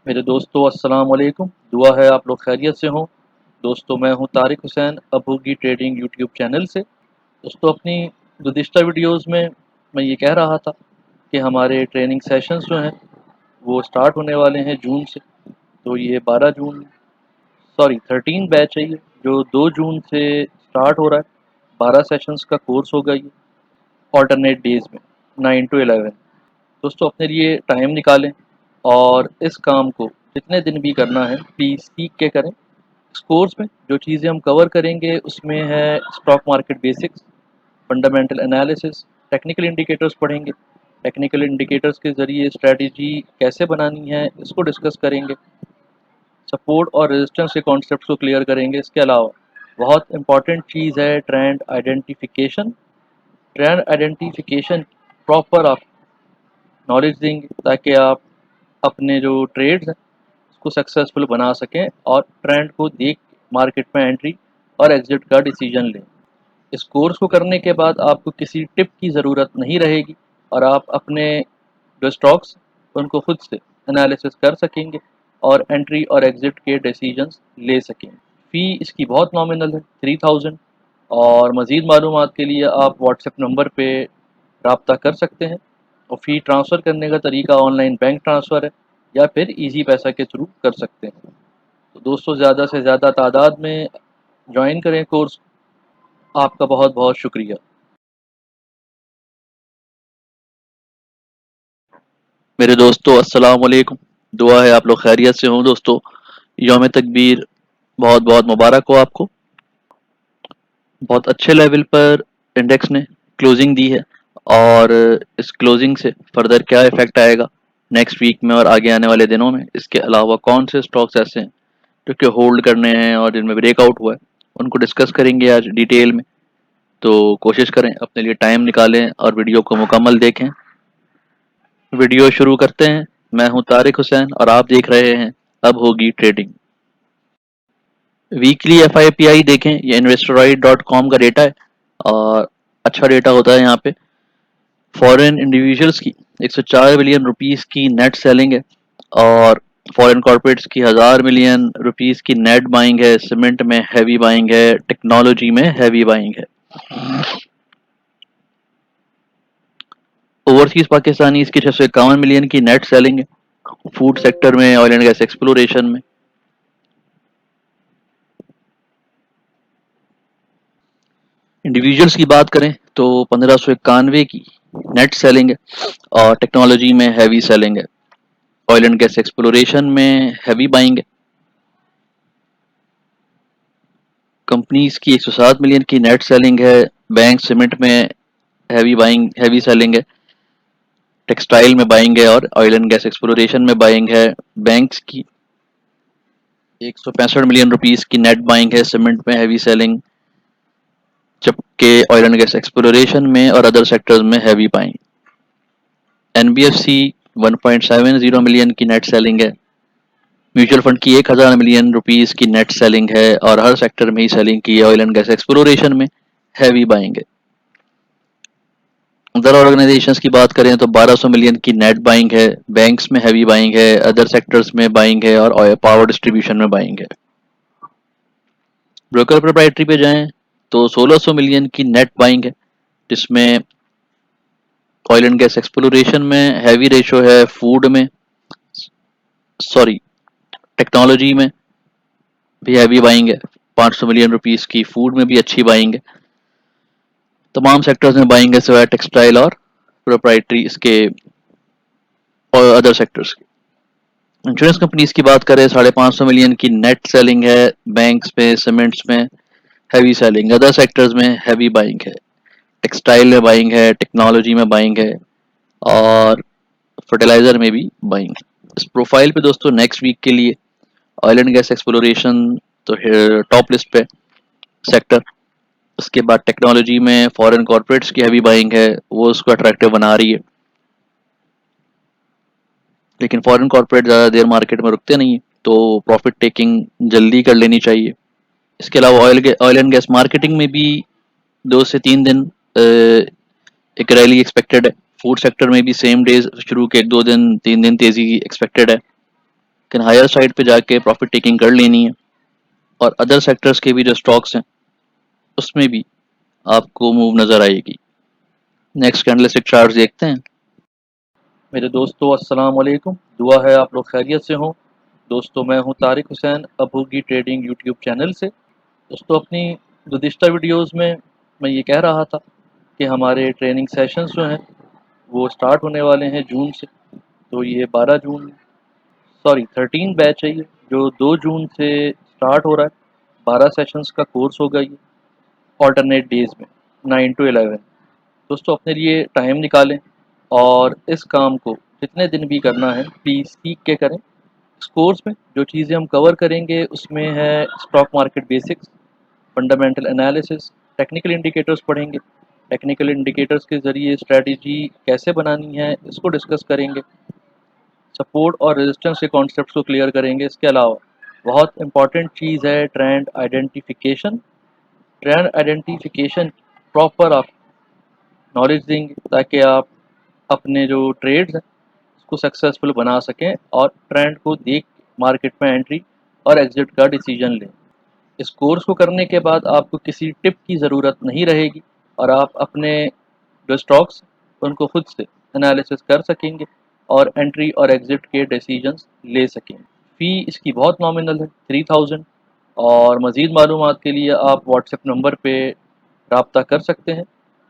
मेरे दोस्तों अस्सलाम वालेकुम। दुआ है आप लोग खैरियत से हों। दोस्तों मैं हूं Tariq Hussain Abugi trading YouTube channel से। दोस्तों अपनी गुज़िश्ता वीडियोस में मैं ये कह रहा था कि हमारे ट्रेनिंग सेशंस जो हैं वो स्टार्ट होने वाले हैं जून से। तो ये 12 जून, सॉरी 13 बैच है ये, जो 2 जून से स्टार्ट हो रहा है। 12 सेशंस का कोर्स होगा ये, ऑल्टरनेट डेज में 9 to 11। दोस्तों अपने लिए टाइम निकालें और इस काम को जितने दिन भी करना है प्लीज़ सीख के करें। इस कोर्स में जो चीज़ें हम कवर करेंगे उसमें है stock market basics, fundamental analysis, technical indicators पढ़ेंगे। टेक्निकल इंडिकेटर्स के ज़रिए स्ट्रेटजी कैसे बनानी है इसको डिस्कस करेंगे। सपोर्ट और रेजिस्टेंस के कॉन्सेप्ट्स को क्लियर करेंगे। इसके अलावा बहुत इंपॉर्टेंट चीज़ है trend identification. Trend identification proper आप नॉलेज देंगे ताकि आप अपने जो ट्रेड्स हैं उसको सक्सेसफुल बना सकें और ट्रेंड को देख मार्केट में एंट्री और एग्जिट का डिसीजन लें। इस कोर्स को करने के बाद आपको किसी टिप की ज़रूरत नहीं रहेगी और आप अपने जो स्टॉक्स उनको खुद से एनालिसिस कर सकेंगे और एंट्री और एग्जिट के डिसीजंस ले सकेंगे। फ़ी इसकी बहुत नॉमिनल है, 3000। और मज़ीद मालूमात के लिए आप व्हाट्सएप नंबर पे रब्ता कर सकते हैं। और फ़ी ट्रांसफ़र करने का तरीका ऑनलाइन बैंक ट्रांसफ़र है या फिर इजी पैसा के थ्रू कर सकते हैं। तो दोस्तों ज़्यादा से ज़्यादा तादाद में ज्वाइन करें कोर्स। आपका बहुत बहुत शुक्रिया। मेरे दोस्तों अस्सलाम वालेकुम। दुआ है आप लोग खैरियत से हों। दोस्तों यौम तकबीर बहुत बहुत मुबारक हो आपको। बहुत अच्छे लेवल पर इंडेक्स ने क्लोजिंग दी है और इस क्लोजिंग से फर्दर क्या इफेक्ट आएगा नेक्स्ट वीक में और आगे आने वाले दिनों में, इसके अलावा कौन से स्टॉक्स ऐसे हैं जो कि होल्ड करने हैं और जिनमें ब्रेकआउट हुआ है, उनको डिस्कस करेंगे आज डिटेल में। तो कोशिश करें अपने लिए टाइम निकालें और वीडियो को मुकम्मल देखें। वीडियो शुरू करते हैं। मैं हूं तारिक हुसैन और आप देख रहे हैं अब होगी ट्रेडिंग। वीकली FIPI देखें, ये investorite.com का डेटा है और अच्छा डेटा होता है यहाँ पे। फॉरेन इंडिविजुअल्स की 104 बिलियन रुपीस की नेट सेलिंग है और फॉरेन कॉर्पोरेट्स की 1000 मिलियन रुपीस की नेट बाइंग है। सीमेंट में हैवी बाइंग है, टेक्नोलॉजी में हैवी बाइंग है। ओवरसीज पाकिस्तानी इसकी 651 मिलियन की नेट सेलिंग है। फूड सेक्टर में, ऑयल एंड गैस एक्सप्लोरेशन में। इंडिविजुअल्स की बात करें तो 1591 की नेट सेलिंग है और टेक्नोलॉजी में हैवी सेलिंग है। ऑयल एंड गैस एक्सप्लोरेशन में हैवी बाइंग है। कंपनीज की 107 मिलियन की नेट सेलिंग है। बैंक सीमेंट में हैवी बाइंग, हैवी सेलिंग है। टेक्सटाइल में बाइंग है और ऑयल एंड गैस एक्सप्लोरेशन में बाइंग है। बैंक्स की 165 मिलियन रुपीस की नेट बाइंग है। सीमेंट में हैवी सेलिंग, जबकि ऑयल एंड गैस एक्सप्लोरेशन में और अदर सेक्टर्स में हैवी बाइंग। NBFC 1.70 मिलियन की नेट सेलिंग है। म्यूचुअल फंड की 1000 मिलियन रुपीस की नेट सेलिंग है और हर सेक्टर में ही सेलिंग की है। ऑयल एंड गैस एक्सप्लोरेशन में हैवी बाइंग है। अदर ऑर्गेनाइजेशंस की बात करें तो 1200 मिलियन की नेट बाइंग है। बैंक्स में हैवी बाइंग है, अदर सेक्टर्स में बाइंग है और ऑयल पावर डिस्ट्रीब्यूशन में बाइंग है। ब्रोकर प्रोप्राइटरी पे जाएं तो 1600 मिलियन की नेट बाइंग है, जिसमें ऑयल एंड गैस एक्सप्लोरेशन में हैवी रेशो है। फूड में, सॉरी, टेक्नोलॉजी में भी हैवी बाइंग है, 500 मिलियन रुपीस की। फूड में भी अच्छी बाइंग है। तमाम सेक्टर्स में बाइंग है सिवाय टेक्सटाइल और प्रोप्राइटरी इसके और अदर सेक्टर्स की। इंश्योरेंस कंपनीज की बात करें, 550 मिलियन की नेट सेलिंग है। बैंक्स में, सीमेंट्स में हैवी सेलिंग, अदर सेक्टर्स में हैवी बाइंग है। टेक्सटाइल में बाइंग है, टेक्नोलॉजी में बाइंग है और फर्टिलाइजर में भी बाइंग है। इस प्रोफाइल पे दोस्तों नेक्स्ट वीक के लिए ऑयल एंड गैस एक्सप्लोरेशन तो टॉप लिस्ट पे सेक्टर। उसके बाद टेक्नोलॉजी में फॉरेन कॉर्पोरेट्स की हैवी बाइंग है, वो उसको अट्रैक्टिव बना रही है। लेकिन फॉरेन कॉर्पोरेट ज़्यादा देर मार्केट में रुकते नहीं है, तो प्रॉफिट टेकिंग जल्दी कर लेनी चाहिए। इसके अलावा ऑयल एंड गैस मार्केटिंग में भी 2 से 3 दिन एक रैली एक्सपेक्टेड है। फूड सेक्टर में भी सेम डेज शुरू के 2 दिन 3 दिन तेजी एक्सपेक्टेड है। लेकिन हायर साइड पे जाके प्रॉफिट टेकिंग कर लेनी है। और अदर सेक्टर्स के भी जो स्टॉक्स हैं उसमें भी आपको मूव नज़र आएगी। नेक्स्ट कैंडलस्टिक चार्ट देखते हैं। मेरे दोस्तों अस्सलाम वालेकुम, दुआ है आप लोग खैरियत से हों। दोस्तों मैं हूं Tariq Hussain Abugi trading YouTube channel से। दोस्तों अपनी गुज़िश्ता वीडियोस में मैं ये कह रहा था कि हमारे ट्रेनिंग सेशंस जो हैं वो स्टार्ट होने वाले हैं जून से। तो ये 13 बैच है ये, जो 2 जून से स्टार्ट हो रहा है। 12 सेशंस का कोर्स होगा ये, ऑल्टरनेट डेज में 9 to 11। दोस्तों अपने लिए टाइम निकालें और इस काम को जितने दिन भी करना है प्लीज़ सीख के करें। इस कोर्स में जो चीज़ें हम कवर करेंगे उसमें है stock market basics, fundamental analysis, technical indicators पढ़ेंगे। टेक्निकल इंडिकेटर्स के ज़रिए स्ट्रेटजी कैसे बनानी है इसको डिस्कस करेंगे। सपोर्ट और रेजिस्टेंस के कॉन्सेप्ट्स को क्लियर करेंगे। इसके अलावा बहुत इंपॉर्टेंट चीज़ है trend identification. Trend identification proper आप नॉलेज देंगे ताकि आप अपने जो ट्रेड्स हैं उसको सक्सेसफुल बना सकें और ट्रेंड को देख मार्केट में एंट्री और एग्जिट का डिसीजन लें। इस कोर्स को करने के बाद आपको किसी टिप की ज़रूरत नहीं रहेगी और आप अपने जो स्टॉक्स उनको खुद से एनालिसिस कर सकेंगे और एंट्री और एग्जिट के डिसीजंस ले सकेंगे। फ़ी इसकी बहुत नॉमिनल है 3000। और मज़ीद मालूमात के लिए आप व्हाट्सएप नंबर पे रब्ता कर सकते हैं।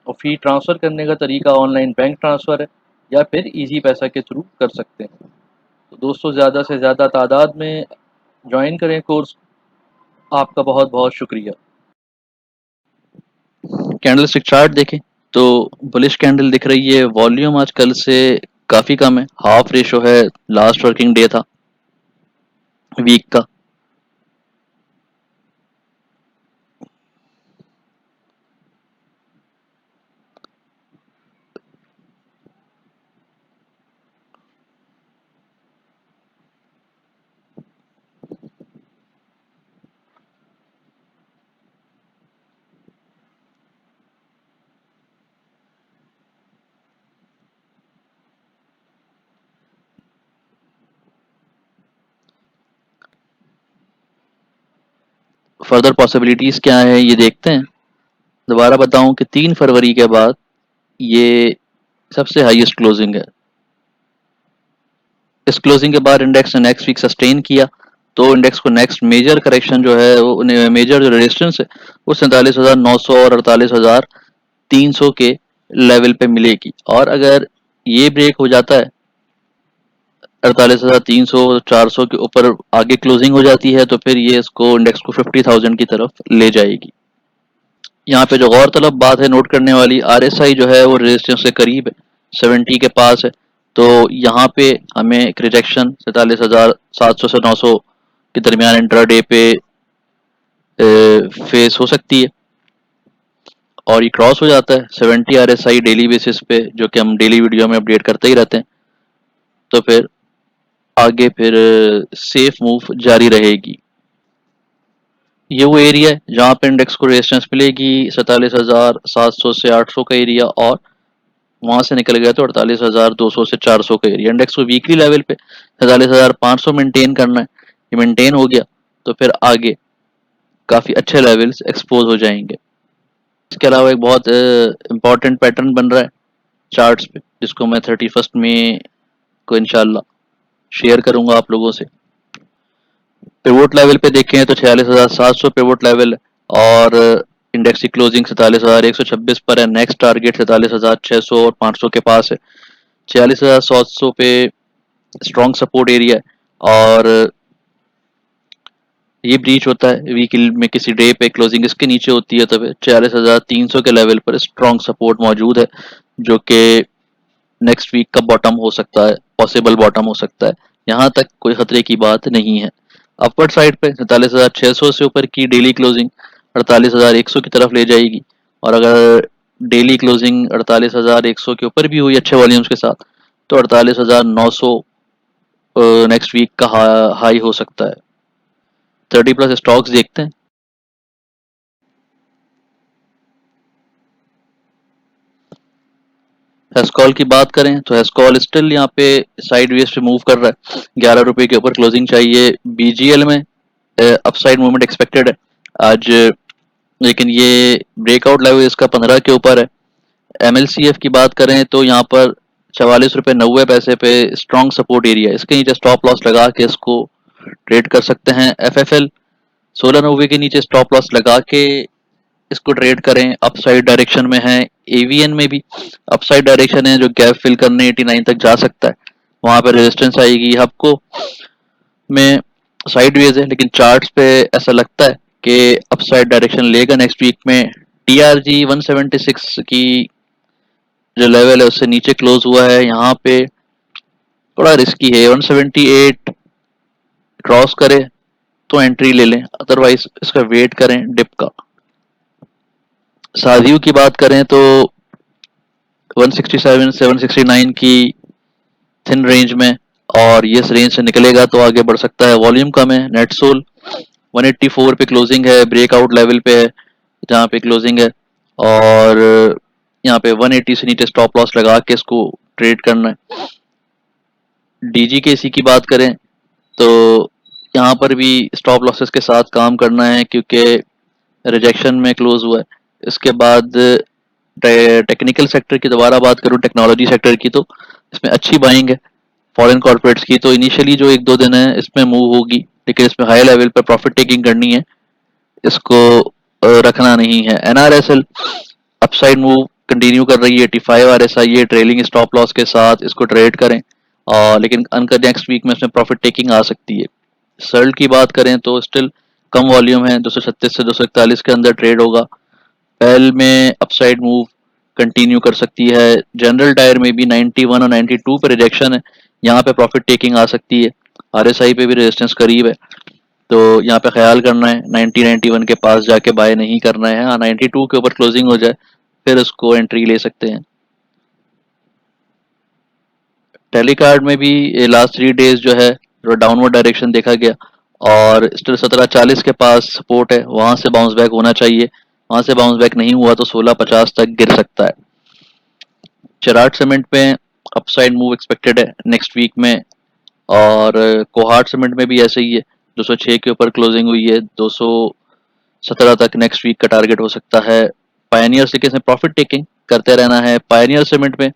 और फ़ी ट्रांसफ़र करने का तरीका ऑनलाइन बैंक ट्रांसफ़र है या फिर इजी पैसा के थ्रू कर सकते हैं। तो दोस्तों ज़्यादा से ज़्यादा तादाद में ज्वाइन करें कोर्स। आपका बहुत बहुत शुक्रिया। कैंडलस्टिक चार्ट देखें तो बुलिश कैंडल दिख रही है। वॉल्यूम आज कल से काफ़ी कम है, हाफ रेशो है। लास्ट वर्किंग डे था वीक का। फर्दर पॉसिबिलिटीज़ क्या है ये देखते हैं। दोबारा बताऊं कि 3 फरवरी के बाद ये सबसे हाईएस्ट क्लोजिंग है। इस क्लोजिंग के बाद इंडेक्स ने नेक्स्ट वीक सस्टेन किया तो इंडेक्स को नेक्स्ट मेजर करेक्शन जो है वो मेजर जो रेजिस्टेंस है वो 47,900 और 48,300 के लेवल पे मिलेगी। और अगर ये ब्रेक हो जाता है 48,300 400 के ऊपर आगे क्लोजिंग हो जाती है तो फिर ये इसको इंडेक्स को 50,000 की तरफ ले जाएगी। यहाँ पे जो गौरतलब बात है नोट करने वाली, आरएसआई जो है वो रेजिस्टेंस के करीब है, 70 के पास है। तो यहाँ पे हमें एक रिजेक्शन 47,700 से 900 के दरमियान इंट्राडे पे फेस हो सकती है। और ये क्रॉस हो जाता है 70 आरएसआई डेली बेसिस पे, जो कि हम डेली वीडियो में अपडेट करते ही रहते हैं, तो फिर आगे फिर सेफ मूव जारी रहेगी। ये वो एरिया है जहाँ पे इंडेक्स को रेजिस्टेंस मिलेगी 47,700 से 800 का एरिया, और वहां से निकल गया तो 48,200 से 400 का एरिया। इंडेक्स को वीकली लेवल पे 47,500 मेंटेन करना है। ये मेंटेन हो गया तो फिर आगे काफ़ी अच्छे लेवल्स एक्सपोज हो जाएंगे। इसके अलावा एक बहुत इंपॉर्टेंट पैटर्न बन रहा है चार्ट्स पे, जिसको मैं 31 मई को इंशाल्लाह शेयर करूंगा आप लोगों से। पिवोट लेवल पे देखें तो 46,700 पिवोट लेवल है और इंडेक्स की क्लोजिंग 47,126 पर है। नेक्स्ट टारगेट 47,600 और 500 के पास है। 46,700 पे स्ट्रॉन्ग सपोर्ट एरिया है और ये ब्रीच होता है वीकली में किसी डे पे, क्लोजिंग इसके नीचे होती है तो फिर 46,300 के लेवल पर स्ट्रॉन्ग सपोर्ट मौजूद है, जो कि नेक्स्ट वीक का बॉटम हो सकता है, पॉसिबल बॉटम हो सकता है। यहाँ तक कोई खतरे की बात नहीं है। अपवर्ड साइड पे 47,600 से ऊपर की डेली क्लोजिंग 48,100 की तरफ ले जाएगी। और अगर डेली क्लोजिंग 48,100 के ऊपर भी हुई अच्छे वॉल्यूम्स के साथ तो 48,900 नेक्स्ट वीक का हाई हो सकता है। 30+ स्टॉक्स देखते हैं। हेस्कॉल की बात करें तो हेस्कॉल स्टिल यहाँ पे साइड वेज पे मूव कर रहा है, 11 रुपए के ऊपर क्लोजिंग चाहिए। बीजीएल में अपसाइड मूवमेंट एक्सपेक्टेड है आज, लेकिन ये ब्रेकआउट लेवल इसका 15 के ऊपर है। एमएलसीएफ की बात करें तो यहाँ पर 44 रुपये 90 पैसे पे स्ट्रॉन्ग सपोर्ट एरिया है, इसके नीचे स्टॉप लॉस लगा के इसको ट्रेड कर सकते हैं। एफएफएल 16 90 के नीचे स्टॉप लॉस लगा के इसको ट्रेड करें, अपसाइड डायरेक्शन में है। एवीएन में भी अपसाइड डायरेक्शन है, जो गैप फिल करने 89 तक जा सकता है, वहां पर रेजिस्टेंस आएगी। हबको में साइडवेज है, लेकिन चार्ट्स पे ऐसा लगता है कि अपसाइड डायरेक्शन लेगा नेक्स्ट वीक में। टीआरजी 176 की जो लेवल है उससे नीचे क्लोज हुआ है, यहाँ पे थोड़ा रिस्की है। 178 क्रॉस करे तो एंट्री ले लें, अदरवाइज इसका वेट करें डिप का। साजियो की बात करें तो 167 769 की थिन रेंज में, और ये इस रेंज से निकलेगा तो आगे बढ़ सकता है। वॉल्यूम कम है। नेट सोल 184 पे क्लोजिंग है, ब्रेकआउट लेवल पे है जहाँ पे क्लोजिंग है, और यहाँ पे 180 से नीचे स्टॉप लॉस लगा के इसको ट्रेड करना है। डीजीकेसी की बात करें तो यहाँ पर भी स्टॉप लॉसेस के साथ काम करना है, क्योंकि रिजेक्शन में क्लोज हुआ है। इसके बाद टेक्निकल सेक्टर की दोबारा बात करूँ, टेक्नोलॉजी सेक्टर की, तो इसमें अच्छी बाइंग है फॉरेन कॉर्पोरेट्स की। तो इनिशियली जो 1-2 दिन है इसमें मूव होगी, लेकिन इसमें हाई लेवल पर प्रॉफिट टेकिंग करनी है, इसको रखना नहीं है। एनआरएसएल अपसाइड मूव कंटिन्यू कर रही है, 85 आरएसआई ये ट्रेलिंग स्टॉप लॉस के साथ इसको ट्रेड करें, और लेकिन अनकर नेक्स्ट वीक में इसमें प्रॉफिट टेकिंग आ सकती है। सर्ल की बात करें तो स्टिल कम वॉल्यूम है, 236 से 241 के अंदर ट्रेड होगा। पेल में अपसाइड मूव कंटिन्यू कर सकती है। जनरल टायर में भी 91 और 92 पे रिजेक्शन है, यहाँ पे प्रॉफिट टेकिंग आ सकती है। आरएसआई पे भी रेजिस्टेंस करीब है, तो यहाँ पे ख्याल करना है 90-91 के पास जाके बाय नहीं करना है। हाँ, 92 के ऊपर क्लोजिंग हो जाए फिर उसको एंट्री ले सकते हैं। टेलीकार्ड में भी लास्ट 3 डेज जो है डाउनवर्ड डायरेक्शन देखा गया, और स्टिल 1740 के पास सपोर्ट है, वहां से बाउंस बैक होना चाहिए। वहां से बाउंस बैक नहीं हुआ तो 1650 तक गिर सकता है। चराट सीमेंट में अपसाइड मूव एक्सपेक्टेड है नेक्स्ट वीक में, और कोहाट सीमेंट में भी ऐसे ही है, 206 के ऊपर क्लोजिंग हुई है, 217 तक नेक्स्ट वीक का टारगेट हो सकता है। पायनियर से इसमें प्रॉफिट टेकिंग करते रहना है। पायनियर सीमेंट में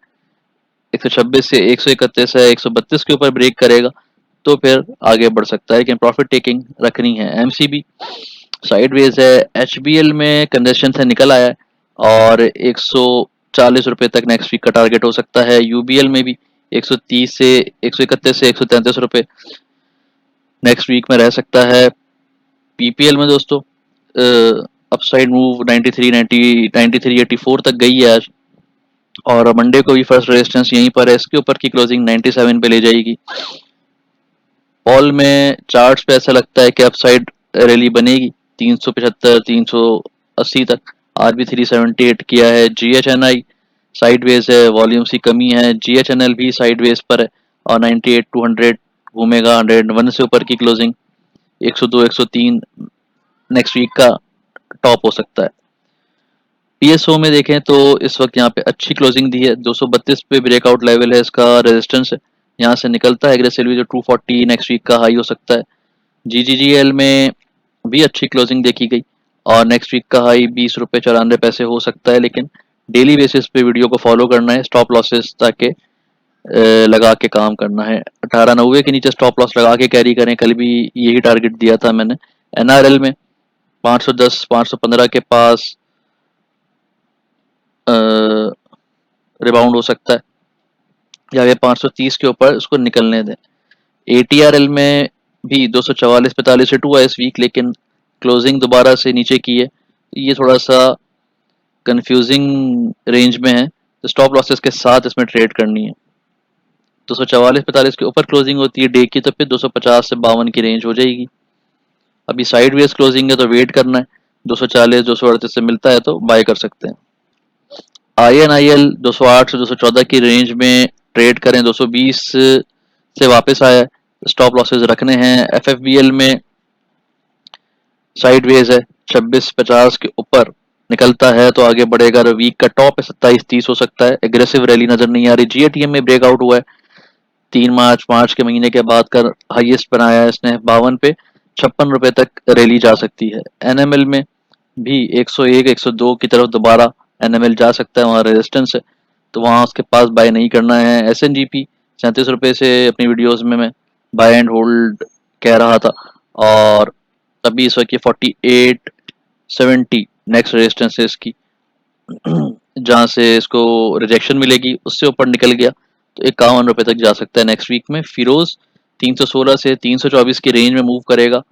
126 से 131 है, 132 के ऊपर ब्रेक करेगा तो फिर आगे बढ़ सकता है, लेकिन प्रॉफिट टेकिंग रखनी है। एमसीबी साइडवेज है। एचबीएल में कंजेशन से निकल आया है, और 140 रुपए तक नेक्स्ट वीक का टारगेट हो सकता है। यूबीएल में भी 130 से 131 से 133 रुपए नेक्स्ट वीक में रह सकता है। पीपीएल में दोस्तों अपसाइड मूव 93 84 तक गई है आज, और मंडे को भी फर्स्ट रेजिस्टेंस यहीं पर है, इसके ऊपर की क्लोजिंग 97 पे ले जाएगी। पॉल में चार्ट्स पे ऐसा लगता है कि अपसाइड रैली बनेगी 375 380 तक। आज भी 378 किया है। जीएचएनआई साइडवेज है, वॉल्यूम सी कमी है। जीएचएनएल भी साइडवेज पर है, और 98 200 घूमेगा। 101 से ऊपर की क्लोजिंग 102 103 नेक्स्ट वीक का टॉप हो सकता है। पीएसओ में देखें तो इस वक्त यहाँ पे अच्छी क्लोजिंग दी है, 232 पे ब्रेकआउट लेवल है, इसका रेजिस्टेंस है, यहाँ से निकलता है एग्रेसिवली तो 240 नेक्स्ट वीक का हाई हो सकता है। जीजीजीएल में भी अच्छी क्लोजिंग देखी गई, और नेक्स्ट वीक का हाई 20 रुपये 94 पैसे हो सकता है, लेकिन डेली बेसिस पे वीडियो को फॉलो करना है, स्टॉप लॉसेस ताकि लगा के काम करना है। 1890 के नीचे स्टॉप लॉस लगा के कैरी करें, कल भी यही टारगेट दिया था मैंने। एनआरएल में 510 515 के पास रिबाउंड हो सकता है, या ये 530 के ऊपर उसको निकलने दें। एटीआरएल में भी 244-45 हिट हुआ इस वीक, लेकिन क्लोजिंग दोबारा से नीचे की है, ये थोड़ा सा कंफ्यूजिंग रेंज में है, तो स्टॉप लॉसेस के साथ इसमें ट्रेड करनी है। 244-45 के ऊपर क्लोजिंग होती है डे की, तो फिर 250 से 52 की रेंज हो जाएगी। अभी साइडवेज क्लोजिंग है तो वेट करना है, 240 238 से मिलता है तो बाय कर सकते हैं। INIL 208 से 214 की रेंज में ट्रेड करें, 220 से वापस आया है, स्टॉप लॉसेस रखने हैं। FFBL में साइडवेज है, 2650 के ऊपर निकलता है तो आगे बढ़ेगा। वीक का टॉप है 27-30 हो सकता है। एग्रेसिव रैली नजर नहीं आ रही। जीएटीएम में ब्रेकआउट हुआ है 3 मार्च के महीने के बाद का हाईएस्ट बनाया है इसने 52 पे। 56 रुपए तक रैली जा सकती है। एनएमएल में भी 101 102 की तरफ दोबारा एनएमएल जा सकता है, वहाँ रेजिस्टेंस है तो वहाँ उसके पास बाय नहीं करना है। एसएनजीपी 37 रुपए से अपनी वीडियोस में मैं बाय एंड होल्ड कह रहा था, और अभी इस वक्त 4870 नेक्स्ट रेजिस्टेंस है इसकी, जहाँ से इसको रिजेक्शन मिलेगी, उससे ऊपर निकल गया तो 51 रुपए तक जा सकता है नेक्स्ट वीक में। फिरोज 316 से 324 की रेंज में मूव करेगा।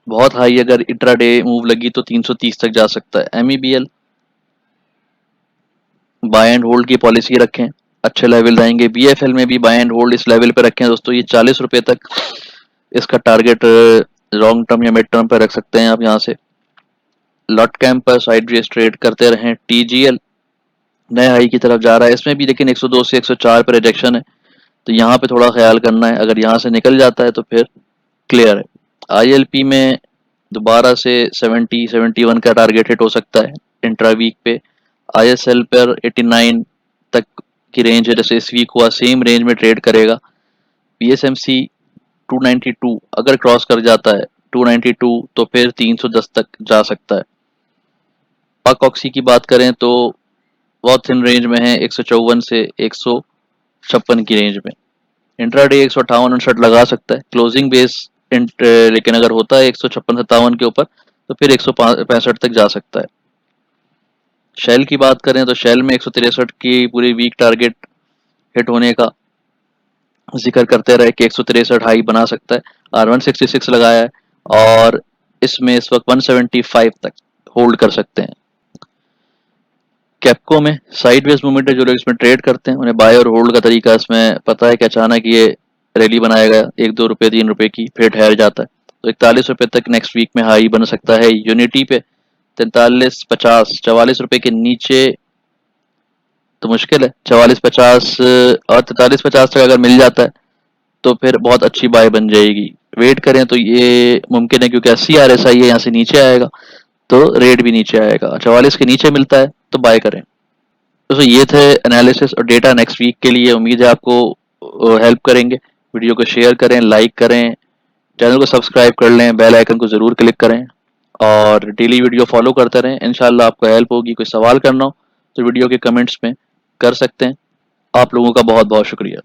बहुत हाई अगर इंट्राडे मूव लगी तो 330 तक जा सकता है। एमईबीएल बाय एंड होल्ड की पॉलिसी रखें, अच्छे लेवल रहेंगे। बीएफएल में भी बाय एंड होल्ड इस लेवल पे रखें दोस्तों। ये 40 रुपए तक इसका टारगेट लॉन्ग टर्म या मिड टर्म पे रख सकते हैं आप यहाँ से। लॉट कैंप पर साइड वेज ट्रेड करते रहें। टीजीएल नए हाई की तरफ जा रहा है इसमें भी, लेकिन 102 से 104 पे रिजेक्शन है तो यहाँ पे थोड़ा ख्याल करना है। अगर यहाँ से निकल जाता है तो फिर क्लियर है। आईएलपी में दोबारा से 70-71 का टारगेट हिट हो सकता है इंट्रा वीक पे। आईएसएल पर 89 तक की रेंज है, जैसे इस वीक हुआ सेम रेंज में ट्रेड करेगा। पीएसएमसी 292 अगर क्रॉस कर जाता है 292 तो फिर 310 तक जा सकता है। पाक ऑक्सी की बात करें तो बहुत थिन रेंज में है, 154 से 156 की रेंज में। इंट्राडे 158-59 लगा सकता है क्लोजिंग बेस, लेकिन अगर होता है 156-57 के ऊपर तो फिर 165 तक जा सकता है। शेल की बात करें तो शेल में 163 की पूरी वीक टारगेट हिट होने का जिक्र करते रहे कि 163 हाई बना सकता है। R166 लगाया है और इसमें इस वक्त 175 तक होल्ड कर सकते हैं। कैप्को में साइडवेज मूवमेंट है, जो लोग इसमें ट्रेड करते हैं उन्हें बाय और होल्ड का तरीका इसमें पता है कि अचानक ये रैली बनाएगा 1-2 रुपए 3 रुपए की, फिर ठहर जाता है तो 41 रुपए तक नेक्स्ट वीक में हाई बन सकता है। यूनिटी पे 43.50 44 रुपए के नीचे तो मुश्किल है। 44.50 और 43.50 तक अगर मिल जाता है तो फिर बहुत अच्छी बाय बन जाएगी। वेट करें तो ये मुमकिन है, क्योंकि 80 RSI है, यहाँ से नीचे आएगा तो रेट भी नीचे आएगा। 44 के नीचे मिलता है तो बाय करें। तो ये थे एनालिसिस और डेटा नेक्स्ट वीक के लिए। उम्मीद है आपको हेल्प करेंगे। वीडियो को शेयर करें, लाइक करें, चैनल को सब्सक्राइब कर लें, बेल आइकन को ज़रूर क्लिक करें और डेली वीडियो फॉलो करते रहें। इंशाल्लाह आपको हेल्प होगी। कोई सवाल करना हो तो वीडियो के कमेंट्स में कर सकते हैं। आप लोगों का बहुत बहुत शुक्रिया।